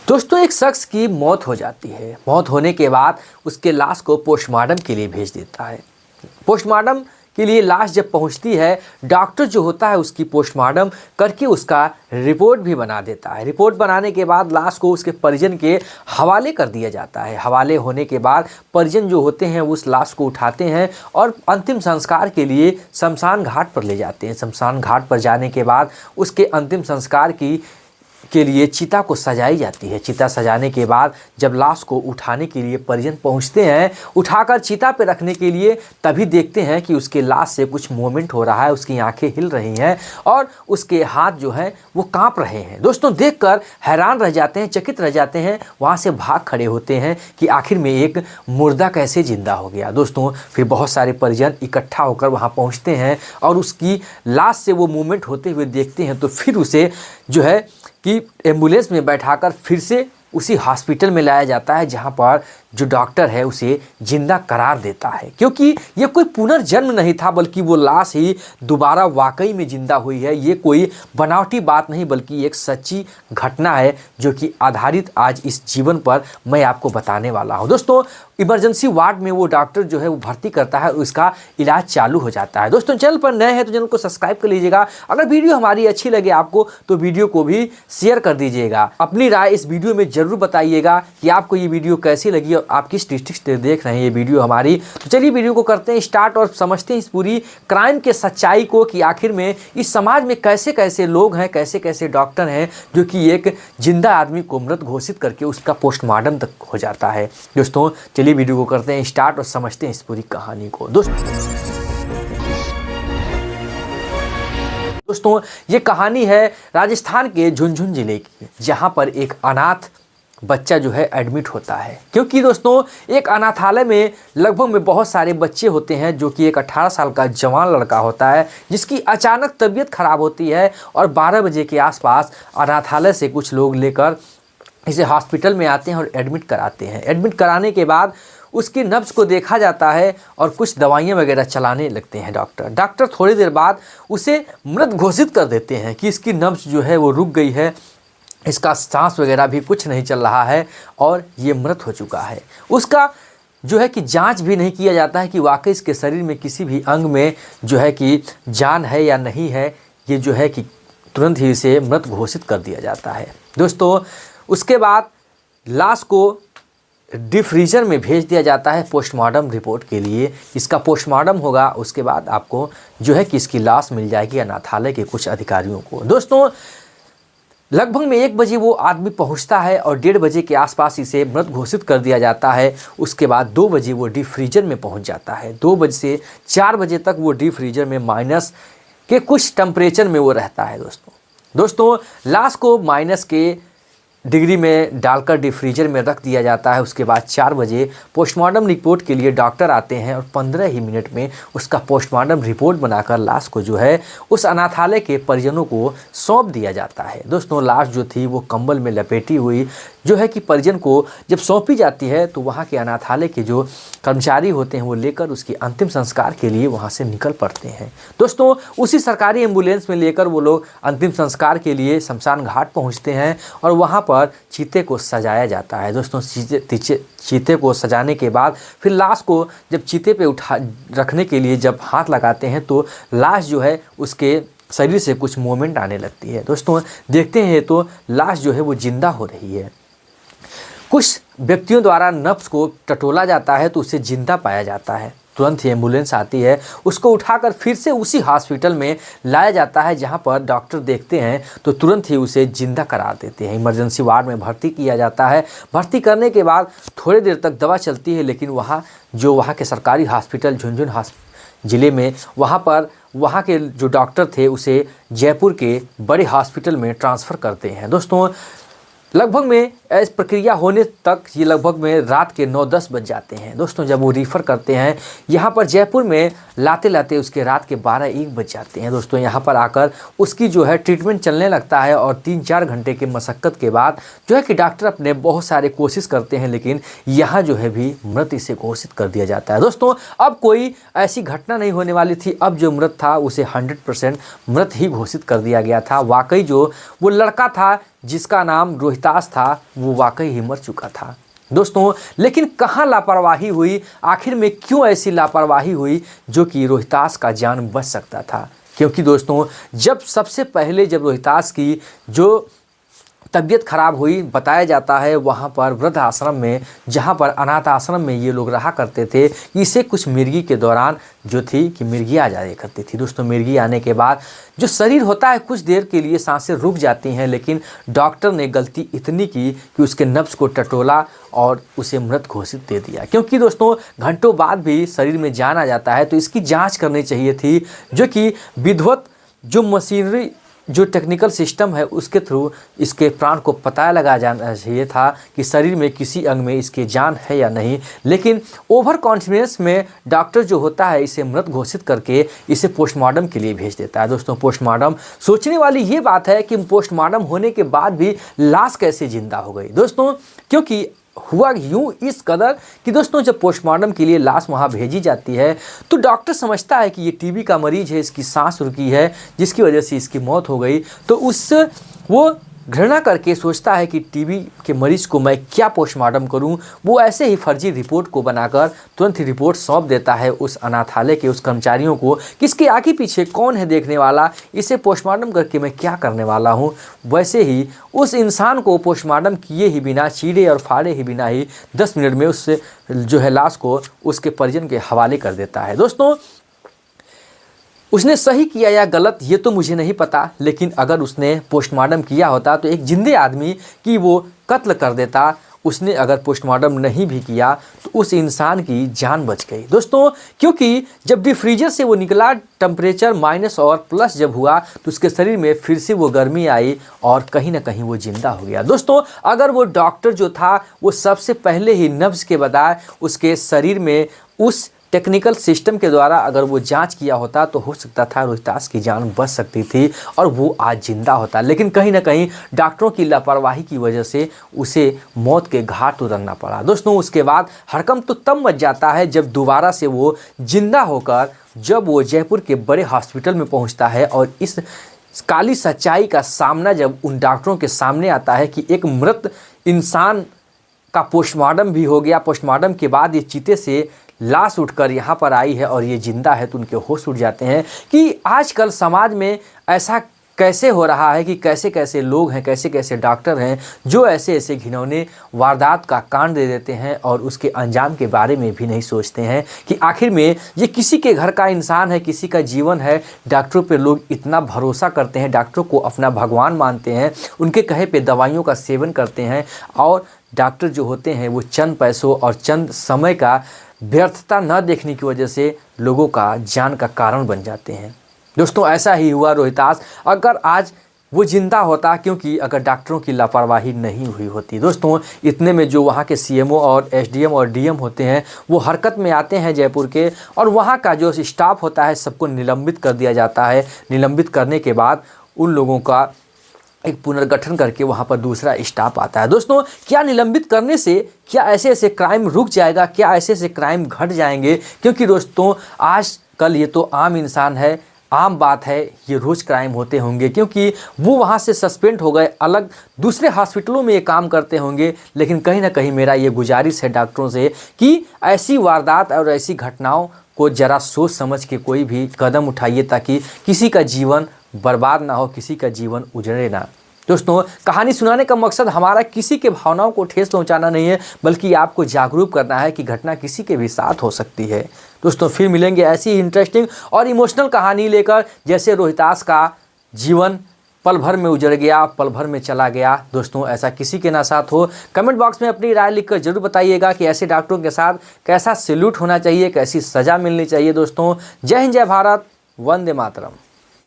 दोस्तों, एक शख्स की मौत हो जाती है। मौत होने के बाद उसके लाश को पोस्टमार्टम के लिए भेज देता है। पोस्टमार्टम के लिए लाश जब पहुंचती है, डॉक्टर जो होता है उसकी पोस्टमार्टम करके उसका रिपोर्ट भी बना देता है। रिपोर्ट बनाने के बाद लाश को उसके परिजन के हवाले कर दिया जाता है। हवाले होने के बाद परिजन जो होते हैं उस लाश को उठाते हैं और अंतिम संस्कार के लिए शमशान घाट पर ले जाते हैं। शमशान घाट पर जाने के बाद उसके अंतिम संस्कार के लिए चिता को सजाई जाती है। चिता सजाने के बाद जब लाश को उठाने के लिए परिजन पहुंचते हैं, उठाकर चिता पे रखने के लिए, तभी देखते हैं कि उसके लाश से कुछ मूवमेंट हो रहा है, उसकी आंखें हिल रही हैं और उसके हाथ जो हैं वो कांप रहे हैं। दोस्तों, देखकर हैरान रह जाते हैं, चकित रह जाते हैं, वहाँ से भाग खड़े होते हैं कि आखिर में एक मुर्दा कैसे जिंदा हो गया। दोस्तों, फिर बहुत सारे परिजन इकट्ठा होकर वहाँ पहुँचते हैं और उसकी लाश से वो मूवमेंट होते हुए देखते हैं, तो फिर उसे जो है कि एम्बुलेंस में बैठाकर फिर से उसी हॉस्पिटल में लाया जाता है जहां पर जो डॉक्टर है उसे जिंदा करार देता है, क्योंकि ये कोई पुनर्जन्म नहीं था बल्कि वो लाश ही दोबारा वाकई में जिंदा हुई है। ये कोई बनावटी बात नहीं बल्कि एक सच्ची घटना है जो कि आधारित आज इस जीवन पर मैं आपको बताने वाला हूँ। दोस्तों, इमरजेंसी वार्ड में वो डॉक्टर जो है वो भर्ती करता है और उसका इलाज चालू हो जाता है। दोस्तों, चैनल पर नए हैं तो चैनल को सब्सक्राइब कर लीजिएगा। अगर वीडियो हमारी अच्छी लगे आपको तो वीडियो को भी शेयर कर दीजिएगा। अपनी राय इस वीडियो में जरूर बताइएगा कि आपको ये वीडियो कैसी लगी और आप किस डिस्ट्रिक्ट से देख रहे हैं ये वीडियो हमारी। तो चलिए वीडियो को करते हैं स्टार्ट और समझते हैं इस पूरी क्राइम के सच्चाई को कि आखिर में इस समाज में कैसे कैसे लोग हैं, कैसे कैसे डॉक्टर हैं जो कि एक जिंदा आदमी को मृत घोषित करके उसका पोस्टमार्टम तक हो जाता है। दोस्तों, चलिए वीडियो को करते हैं स्टार्ट और समझते हैं इस पूरी कहानी को। दोस्तों, ये कहानी है राजस्थान के झुंझुनू जिले की, जहां पर एक अनाथ बच्चा जो है एडमिट होता है। क्योंकि दोस्तों, एक अनाथालय में लगभग में बहुत सारे बच्चे होते हैं जो कि एक 18 साल का जवान लड़का होता है जिसकी अचानक तबीयत खराब होती है और 12 बजे के आसपास अनाथालय से कुछ लोग लेकर इसे हॉस्पिटल में आते हैं और एडमिट कराते हैं। एडमिट कराने के बाद उसकी नब्ज़ को देखा जाता है और कुछ दवाइयाँ वगैरह चलाने लगते हैं डॉक्टर थोड़ी देर बाद उसे मृत घोषित कर देते हैं कि इसकी नब्ज़ जो है वो रुक गई है, इसका सांस वगैरह भी कुछ नहीं चल रहा है और ये मृत हो चुका है। उसका जो है कि जांच भी नहीं किया जाता है कि वाकई इसके शरीर में किसी भी अंग में जो है कि जान है या नहीं है। ये जो है कि तुरंत ही इसे मृत घोषित कर दिया जाता है। दोस्तों, उसके बाद लाश को डीप फ्रीजर में भेज दिया जाता है पोस्टमार्टम रिपोर्ट के लिए। इसका पोस्टमार्टम होगा, उसके बाद आपको जो है कि इसकी लाश मिल जाएगी अनाथालय के कुछ अधिकारियों को। दोस्तों, लगभग में 1 बजे वो आदमी पहुंचता है और 1:30 बजे के आसपास इसे मृत घोषित कर दिया जाता है। उसके बाद 2 बजे वो डीप फ्रीजर में पहुंच जाता है। 2 बजे से 4 बजे तक वो डीप फ्रीजर में माइनस के कुछ टेम्परेचर में वो रहता है। दोस्तों, लाश को माइनस के डिग्री में डालकर डीप फ्रीजर में रख दिया जाता है। उसके बाद 4 बजे पोस्टमार्टम रिपोर्ट के लिए डॉक्टर आते हैं और 15 ही मिनट में उसका पोस्टमार्टम रिपोर्ट बनाकर लाश को जो है उस अनाथालय के परिजनों को सौंप दिया जाता है। दोस्तों, लाश जो थी वो कंबल में लपेटी हुई जो है कि परिजन को जब सौंपी जाती है तो वहाँ के अनाथालय के जो कर्मचारी होते हैं वो लेकर उसके अंतिम संस्कार के लिए वहाँ से निकल पड़ते हैं। दोस्तों, उसी सरकारी एम्बुलेंस में लेकर वो लोग अंतिम संस्कार के लिए शमशान घाट पहुँचते हैं और वहाँ पर चीते को सजाया जाता है। दोस्तों, चीते को सजाने के बाद फिर लाश को जब चीते पे रखने के लिए जब हाथ लगाते हैं तो लाश जो है उसके शरीर से कुछ मूवमेंट आने लगती है। दोस्तों, देखते हैं तो लाश जो है वो जिंदा हो रही है। कुछ व्यक्तियों द्वारा नब्ज़ को टटोला जाता है तो उसे जिंदा पाया जाता है। तुरंत ही एम्बुलेंस आती है, उसको उठाकर फिर से उसी हॉस्पिटल में लाया जाता है जहां पर डॉक्टर देखते हैं तो तुरंत ही उसे जिंदा करार देते हैं। इमरजेंसी वार्ड में भर्ती किया जाता है। भर्ती करने के बाद थोड़ी देर तक दवा चलती है, लेकिन वहाँ के सरकारी हॉस्पिटल झुंझुनू ज़िले में वहाँ के जो डॉक्टर थे उसे जयपुर के बड़े हॉस्पिटल में ट्रांसफ़र करते हैं। दोस्तों, लगभग में इस प्रक्रिया होने तक ये लगभग में रात के 9-10 बज जाते हैं। दोस्तों, जब वो रिफ़र करते हैं यहाँ पर जयपुर में लाते लाते उसके रात के 12-1 बज जाते हैं। दोस्तों, यहाँ पर आकर उसकी जो है ट्रीटमेंट चलने लगता है और 3-4 घंटे के मशक्क़त के बाद जो है कि डॉक्टर अपने बहुत सारे कोशिश करते हैं, लेकिन यहाँ जो है भी मृत इसे घोषित कर दिया जाता है। दोस्तों, अब कोई ऐसी घटना नहीं होने वाली थी। अब जो मृत था उसे 100% मृत ही घोषित कर दिया गया था। वाकई जो वो लड़का था जिसका नाम रोहितास था वो वाकई ही मर चुका था दोस्तों। लेकिन कहाँ लापरवाही हुई, आखिर में क्यों ऐसी लापरवाही हुई जो कि रोहितास का जान बच सकता था? क्योंकि दोस्तों जब सबसे पहले जब रोहितास की जो तबीयत खराब हुई, बताया जाता है वहाँ पर वृद्ध आश्रम में, जहाँ पर अनाथ आश्रम में ये लोग रहा करते थे, इसे कुछ मिर्गी के दौरान जो थी कि मिर्गी आ जाया करती थी दोस्तों। मिर्गी आने के बाद जो शरीर होता है कुछ देर के लिए सांसें रुक जाती हैं, लेकिन डॉक्टर ने गलती इतनी की कि उसके नब्ज को टटोला और उसे मृत घोषित दे दिया। क्योंकि दोस्तों घंटों बाद भी शरीर में जान आ जाता है तो इसकी जाँच करनी चाहिए थी, जो कि विधिवत जो मशीनरी जो टेक्निकल सिस्टम है उसके थ्रू इसके प्राण को पता लगा जाना चाहिए था कि शरीर में किसी अंग में इसके जान है या नहीं। लेकिन ओवर कॉन्फिडेंस में डॉक्टर जो होता है इसे मृत घोषित करके इसे पोस्टमार्टम के लिए भेज देता है दोस्तों। पोस्टमार्टम, सोचने वाली ये बात है कि पोस्टमार्टम होने के बाद भी लाश कैसे जिंदा हो गई दोस्तों। क्योंकि हुआ यूं इस कदर कि दोस्तों जब पोस्टमार्टम के लिए लाश वहाँ भेजी जाती है तो डॉक्टर समझता है कि ये टीबी का मरीज है, इसकी सांस रुकी है जिसकी वजह से इसकी मौत हो गई। तो वो घृणा करके सोचता है कि टीबी के मरीज़ को मैं क्या पोस्टमार्टम करूं। वो ऐसे ही फर्जी रिपोर्ट को बनाकर तुरंत ही रिपोर्ट सौंप देता है उस अनाथालय के उस कर्मचारियों को कि इसके आगे पीछे कौन है देखने वाला, इसे पोस्टमार्टम करके मैं क्या करने वाला हूं। वैसे ही उस इंसान को पोस्टमार्टम किए ही बिना, चीरे और फाड़े ही बिना ही 10 मिनट में उससे जो है लाश को उसके परिजन के हवाले कर देता है दोस्तों। उसने सही किया या गलत ये तो मुझे नहीं पता, लेकिन अगर उसने पोस्टमार्टम किया होता तो एक जिंदे आदमी की वो कत्ल कर देता। उसने अगर पोस्टमार्टम नहीं भी किया तो उस इंसान की जान बच गई दोस्तों। क्योंकि जब भी फ्रीजर से वो निकला, टेम्परेचर माइनस और प्लस जब हुआ तो उसके शरीर में फिर से वो गर्मी आई और कहीं ना कहीं वो जिंदा हो गया दोस्तों। अगर वो डॉक्टर जो था वो सबसे पहले ही नब्ज के बजाय उसके शरीर में उस टेक्निकल सिस्टम के द्वारा अगर वो जांच किया होता तो हो सकता था रोहितास की जान बच सकती थी और वो आज जिंदा होता। लेकिन कहीं ना कहीं डॉक्टरों की लापरवाही की वजह से उसे मौत के घाट उतरना पड़ा दोस्तों। उसके बाद हड़कंप तो तब मच जाता है जब दोबारा से वो जिंदा होकर जब वो जयपुर के बड़े हॉस्पिटल में पहुंचता है और इस काली सच्चाई का सामना जब उन डॉक्टरों के सामने आता है कि एक मृत इंसान का पोस्टमार्टम भी हो गया, पोस्टमार्टम के बाद ये चीते से लाश उठकर यहाँ पर आई है और ये जिंदा है, तो उनके होश उड़ जाते हैं कि आजकल समाज में ऐसा कैसे हो रहा है कि कैसे कैसे लोग हैं, कैसे कैसे डॉक्टर हैं जो ऐसे ऐसे घिनौने वारदात का कांड दे देते हैं और उसके अंजाम के बारे में भी नहीं सोचते हैं कि आखिर में ये किसी के घर का इंसान है, किसी का जीवन है। डॉक्टरों पे लोग इतना भरोसा करते हैं, डॉक्टरों को अपना भगवान मानते हैं, उनके कहे पे दवाइयों का सेवन करते हैं और डॉक्टर जो होते हैं वो चंद पैसों और चंद समय का व्यर्थता न देखने की वजह से लोगों का जान का कारण बन जाते हैं दोस्तों। ऐसा ही हुआ रोहितास। अगर आज वो जिंदा होता, क्योंकि अगर डॉक्टरों की लापरवाही नहीं हुई होती दोस्तों। इतने में जो वहाँ के सीएमओ और एसडीएम और डीएम होते हैं वो हरकत में आते हैं जयपुर के, और वहाँ का जो स्टाफ होता है सबको निलंबित कर दिया जाता है। निलंबित करने के बाद उन लोगों का एक पुनर्गठन करके वहाँ पर दूसरा स्टाफ आता है दोस्तों। क्या निलंबित करने से क्या ऐसे ऐसे क्राइम रुक जाएगा, क्या ऐसे ऐसे क्राइम घट जाएंगे? क्योंकि दोस्तों आज कल ये तो आम इंसान है, आम बात है, ये रोज़ क्राइम होते होंगे क्योंकि वो वहाँ से सस्पेंड हो गए, अलग दूसरे हॉस्पिटलों में ये काम करते होंगे। लेकिन कहीं ना कहीं मेरा ये गुजारिश है डॉक्टरों से कि ऐसी वारदात और ऐसी घटनाओं को ज़रा सोच समझ के कोई भी कदम उठाइए ताकि किसी का जीवन बर्बाद ना हो, किसी का जीवन उजड़े ना। दोस्तों कहानी सुनाने का मकसद हमारा किसी के भावनाओं को ठेस पहुंचाना नहीं है, बल्कि आपको जागरूक करना है कि घटना किसी के भी साथ हो सकती है। दोस्तों फिर मिलेंगे ऐसी इंटरेस्टिंग और इमोशनल कहानी लेकर, जैसे रोहितास का जीवन पल भर में उजड़ गया, पल भर में चला गया। दोस्तों ऐसा किसी के ना साथ हो। कमेंट बॉक्स में अपनी राय लिखकर जरूर बताइएगा कि ऐसे डॉक्टरों के साथ कैसा सैल्यूट होना चाहिए, कैसी सज़ा मिलनी चाहिए। दोस्तों जय हिंद, जय भारत, वंदे मातरम।